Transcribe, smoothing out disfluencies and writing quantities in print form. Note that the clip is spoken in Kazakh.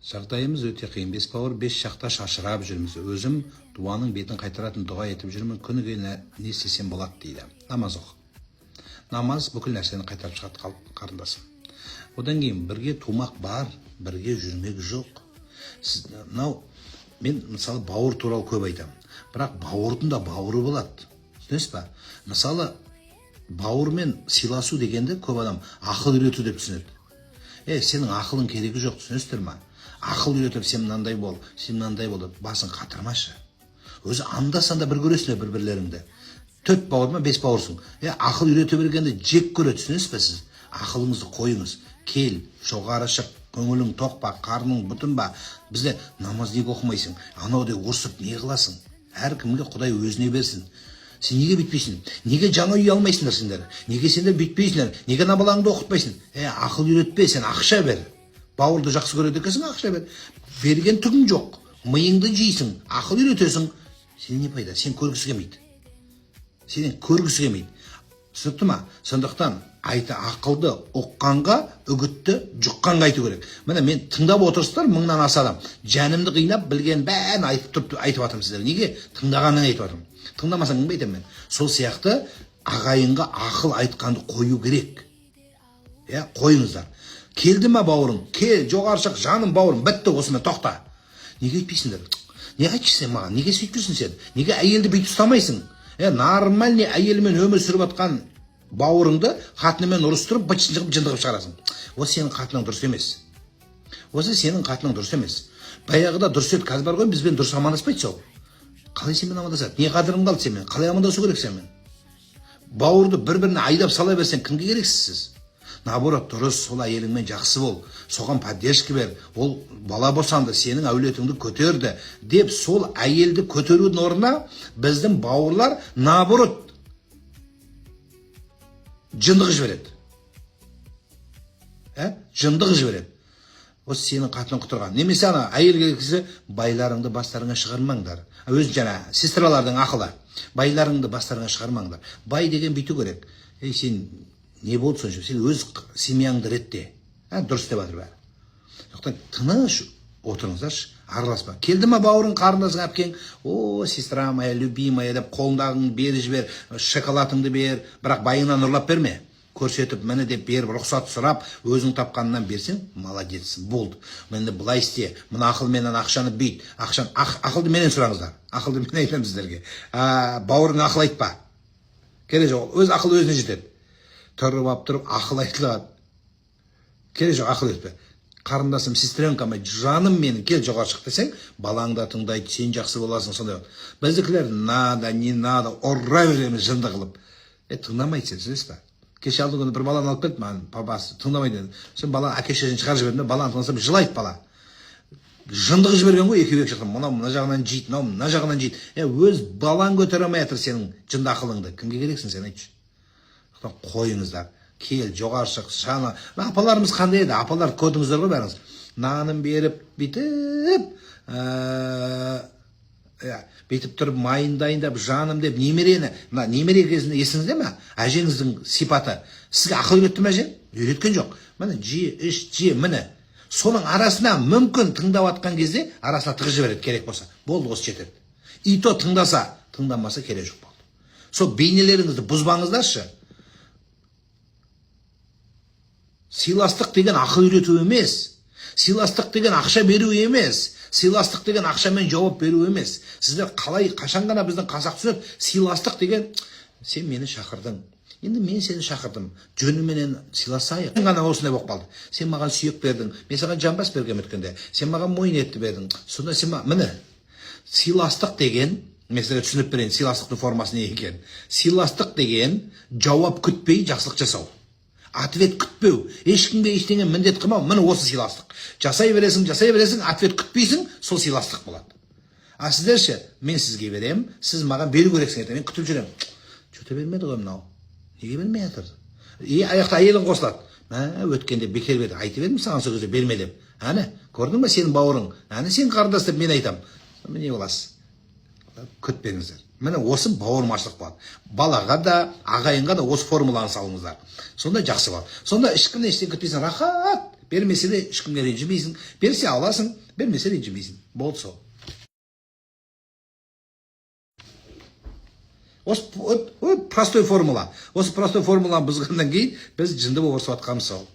Жағдайымыз өте қиын. Бес бауыр бес шақта шашырап жүрміз. Өзім дуаның бетін қайтаратын дұға етіп жүрмін. Күніге не істесем болады дейді. Намаз оқы. Намаз бүкіл нәрсені қайтарып шығады қарындасым. Одан кейін бірге тумақ бар, бірге жүрмек жоқ. Мен мысалы бауыр туралы көп айтамын. Бірақ бауырдың да бауыры болады. Түсінесіз ба? Мысалы бауырмен сыйласу дегенде көп адам ақыл үйрету деп түсінеді. Сенің ақылың керегі жоқ, түсінесіздер ма? Ақыл үйретіп, сен мынандай бол, сен мынандай бол деп басын қатырмашы. Өзі анда-санда бір көресіңдер бір-бірлеріңді. 4 бауыр ма 5 бауырсың. Ақыл үйрете бергенде жек көреді, түсінесіз ба сіз? Ақылыңызды қойыңыз. Кел, жоғары шық, көңілің тоқ па, қарның бүтін ба? Бізде намаз неге оқымайсың? Анаудай ұрсып не қыласың? Әркімге Құдай өзіне берсін. Сен неге бүйтпейсің? Неге жаңа үй алмайсыңдар сендер? Неге сендер бүйтпейсіңдер? Неге балаңды оқытпайсың? Ақыл үйретпе, сен ақша бер. Бауырды жақсы көреді екенсің, ақша бер. Берген түгің жоқ. Миыңды жейсің, ақыл үйретесің. Сен не пайда? Сен көргісі келмейді. Сенен көргісі келмейді. Түсінікті ма? Сондықтан ақылды оққанға, үгітті жұққанға айту керек. Міне мен тыңдап отырсыздар, 1000-нан аса адам. Жәнімді қинап, білген бәрін айтып жатырмын сіздерге. Неге? Тыңдағаннан айтып жатырмын. Тыңдамасаң кімге айтамын мен? Сол сияқты ағайынға ақыл айтқанды қою керек. Қойыңыздар. Келді ма бауырың? Кел, жоғары шық, жаным бауырым, бітті, осымен тоқта. Неге өйтпейсіңдер? Не айтшы сен маған? Неге сөйтіп жүрсің сен? Неге әйелді бүйтіп ұстамайсың? Нормальный әйелімен өмір сүріп жатқан бауырыңды қатынымен ұрыстырып, бытшын жындығып шығарасың. Осы сенің қатының дұрыс емес. Осы сенің қатының дұрыс емес. Баяғыда дұрыс еді, қазір бар ғой, бізбен дұрыс амандаспайды сол. Қалай сенмен амандасады? Не қадірің қалды сенмен? Қалай амандасу керек сенмен? Бауырды бір-біріне айдап сала берсең, кімге керексіз сіз? Наоборот, дұрыс, сол әйеліңмен жақсы бол, соған поддержка бер, ол бала босанды, сенің әулетіңді көтерді деп сол әйелді көтерудің орнына біздің бауырлар наоборот жындығы жібереді. Жындығы жібереді. Осы сенің қатының құтырған. Немесе ана әйел келгісі байларыңды бастарыңа шығармаңдар. Өзі жаңа сестралардың ақылы. Байларыңды бастарыңа шығармаңдар. Бай деген бүйту керек. Сен не болды сонша? Сен өз семьяңды ретте. Дұрыс деп жатыр бәрі. Сондықтан тыныш отырыңыздаршы, араласпа. Келді ма бауырың, қарындасың, әпкең? О, сестра моя, любимая деп қолындағыңды беріп жібер, шоколадыңды бер, бірақ байыңнан ұрлап берме. Көрсетіп, мені деп беріп, рұқсат сұрап, өзің тапқанынан берсең, молодецсің, болды. Менде былай істе, мына ақылменен ақшаны бүйт. Ақылды менен сұраңыздар. Ақылды мен айтамын сіздерге. Бауырың ақыл айтпа. Керек жоқ, өз ақыл өзіне жетеді. Тұрып алып тұрып, ақыл айтылады. Керек жоқ, ақыл етпе. Қарындасым, сестренкама, жаным менің, кел жоғары шық десең, балаң да тыңдайды, сен жақсы боласың, сондай. Біздікілер надо, не надо, ұра береміз жынды қылып. Тыңдамайды сен, сөз ба? Кеше алды күні бір баланы алып келді, маған папасы тыңдамайды. Сен бала әке-шешесін шығарып жіберді, баланы тыңдасам жылайды бала. Жындығы жіберген ғой, екеуі шықтым. Мына жағынан жейді, мына жағынан жейді. Өз балаң көтере алмай жатыр сенің жынды ақылыңды. Кімге керексің сен, айтшы? Қойыңыздар. Кел, жоғары шық, шана. Апаларымыз қандай еді? Апалар көрдіңіздер ғой бәріңіз. Нанын беріп, бүйтіп тұрып, майын дайындап, жаным деп, немере кезінде есіңізде ме? Әжеңіздің сипаты. Сізге ақыл үйретті ме әжең? Үйреткен жоқ. Міне, же, міне. Соның арасына мүмкін тыңдап атқан кезде, арасына тығыз жібереді керек болса. Болды, осы жетеді. И то тыңдаса, тыңдамаса керек жоқ болды. Сол бейнелеріңізді бұзбаңыздаршы. Сыйластық деген ақыл үйрету емес. Сыйластық деген ақша беру емес. Сыйластық деген ақшамен жауап беру емес. Сіздер қалай, қашан ғана біздің қазақ түсінеді, сыйластық деген, сен мені шақырдың. Енді мен сені шақырдым. Жөніменен сыйласайық. Мен ғана осындай болып қалды. Сен маған сүйек бердің. Мен саған жамбас бергем өткенде. Сен маған мойын етті бердің. Сонда сен міне, сыйластық деген, мен сіздерге түсініп берейін, сыйластықтың формасы не екен. Сыйластық деген жауап күтпей жақсылық жасау. Ответ күтпеу, ешкімге ештеңе міндет қылмау, міне осы сыйластық. Жасай бересің, ответ күтпейсің, сол сыйластық болады. Сіздерше, мен сізге берем, сіз маған беру керексің, мен күтіп жүрем. Жота бермеді ғой мынау. Неге бермей жатыр? Аяқта әйелің қосылады. Өткенде бекер берді, айтып едім саған сол кезде берме деп. Көрдің ба сенің бауырың? Сен қарындас деп мен айтам. Не боласыз? Күтпеңіздер. Міне осы бауырмашылық болады. Балаға да, ағайынға да осы формуланы салыңыздар. Сонда жақсы болады. Сонда ешкімнен ештеңе күтпейсің, рахат. Бермесе де ешкімге ренжімейсің. Берсе аласың, бермесе ренжімейсің. Болды сол. Осы простой формула. Осы простой формуланы бұзғаннан кейін біз жынды болып ұрысып жатқанымыз сол.